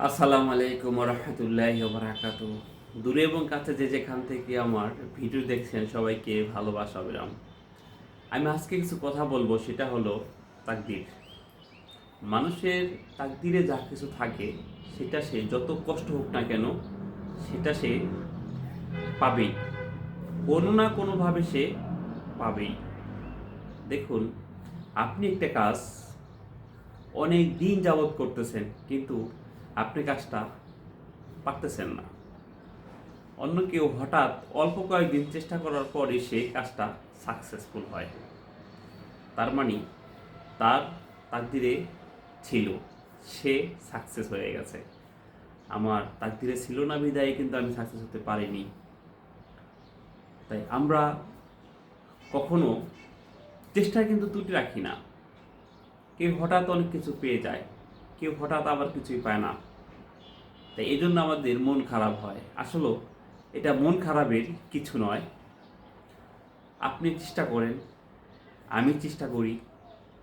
আসসালামু আলাইকুম রহমতুল্লাহি বারাকাতু। দূরে এবং কাছে যে যেখান থেকে আমার ভিডিও দেখছেন সবাইকে ভালোবাসা অবিরাম। আমি আজকে কিছু কথা বলবো, সেটা হলো তাকদীর। মানুষের তাকদীরে যা কিছু থাকে সেটা সে যত কষ্ট হোক না কেন সেটা সে পাবেই, কোনো না কোনোভাবে সে পাবেই। দেখুন, আপনি একটা কাজ অনেক দিন যাবৎ করতেছেন কিন্তু আপনি কাজটা পারতেছেন না। অন্য কেউ হঠাৎ অল্প কয়েকদিন চেষ্টা করার পরে সে কাজটা সাকসেসফুল হয়। তার মানে তার তাকদিরে ছিল, সে সাকসেস হয়ে গেছে। আমার তাকদিরে ছিল না বিদায় কিন্তু আমি সাকসেস হতে পারিনি। তাই আমরা কখনো চেষ্টায় কিন্তু ত্রুটি রাখি না। কেউ হঠাৎ অনেক কিছু পেয়ে যায়, কেউ হঠাৎ আবার কিছুই পায় না। তাই এই জন্য আমাদের মন খারাপ হয়। আসলে এটা মন খারাপের কিছু নয়। আপনি চেষ্টা করেন, আমি চেষ্টা করি,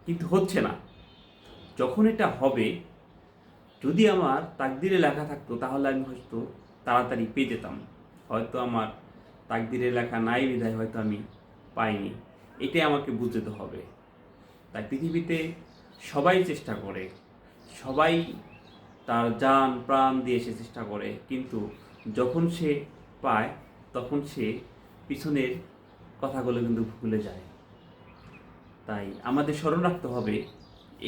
কিন্তু হচ্ছে না। যখন এটা হবে, যদি আমার তাকদিরে লেখা থাকতো তাহলে আমি হয়তো তাড়াতাড়ি পেয়ে যেতাম। হয়তো আমার তাকদিরে লেখা নাই বিধায় হয়তো আমি পাইনি। এটাই আমাকে বুঝতে হবে। তাই পৃথিবীতে সবাই চেষ্টা করে, সবাই তার জান প্রাণ দিয়ে সে চেষ্টা করে, কিন্তু যখন সে পায় তখন সে পিছনের কথাগুলো কিন্তু ভুলে যায়। তাই আমাদের স্মরণ রাখতে হবে,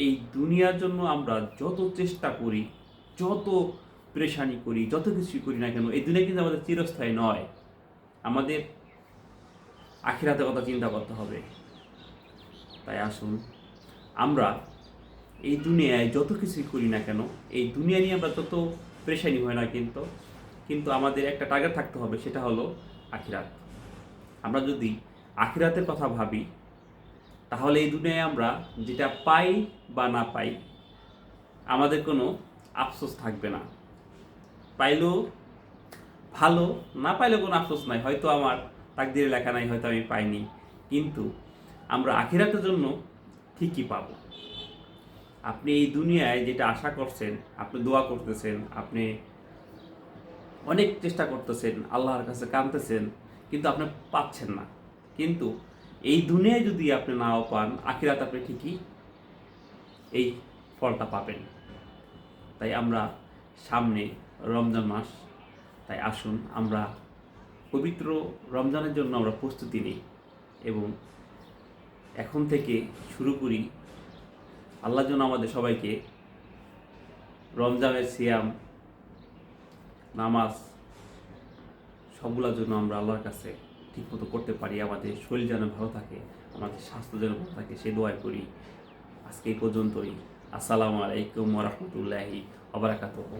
এই দুনিয়ার জন্য আমরা যত চেষ্টা করি, যত পেরেশানি করি, যত কিছুই করি না কেন, এই দুনিয়া কিন্তু আমাদের চিরস্থায়ী নয়। আমাদের আখিরাতের কথা চিন্তা করতে হবে। তাই আসুন, আমরা এই দুনিয়ায় যত কিছুই করি না কেন, এই দুনিয়া নিয়ে আমরা যত পেরেশানি হয় না কিন্তু কিন্তু আমাদের একটা টার্গেট থাকতে হবে, সেটা হলো আখিরাত। আমরা যদি আখিরাতের কথা ভাবি তাহলে এই দুনিয়ায় আমরা যেটা পাই বা না পাই আমাদের কোনো আফসোস থাকবে না। পাইলেও ভালো, না পাইলেও কোনো আফসোস নাই, হয়তো আমার তাকদিরে লেখা নাই, হয়তো আমি পাইনি। কিন্তু আমরা আখিরাতের জন্য ঠিকই পাবো। আপনি এই দুনিয়ায় যেটা আশা করছেন, আপনি দোয়া করতেছেন, আপনি অনেক চেষ্টা করতেছেন, আল্লাহর কাছে কাঁদতেছেন, কিন্তু আপনি পাচ্ছেন না। কিন্তু এই দুনিয়ায় যদি আপনি নাও পান, আখিরাত আপনি ঠিকই এই ফলটা পাবেন। তাই আমরা সামনে রমজান মাস, তাই আসুন আমরা পবিত্র রমজানের জন্য আমরা প্রস্তুতি নিই এবং এখন থেকে শুরু করি। আল্লাহ যেন আমাদের সবাইকে রমজানের সিয়াম, নামাজ সবগুলোর জন্য আমরা আল্লাহর কাছে ঠিকমতো করতে পারি, আমাদের শরীর যেন ভালো থাকে, আমাদের স্বাস্থ্য যেন ভালো থাকে, সে দোয়া করি। আজকে এই পর্যন্তই। আসসালামু আলাইকুম ওয়া রাহমাতুল্লাহি ওয়া বারাকাতুহু।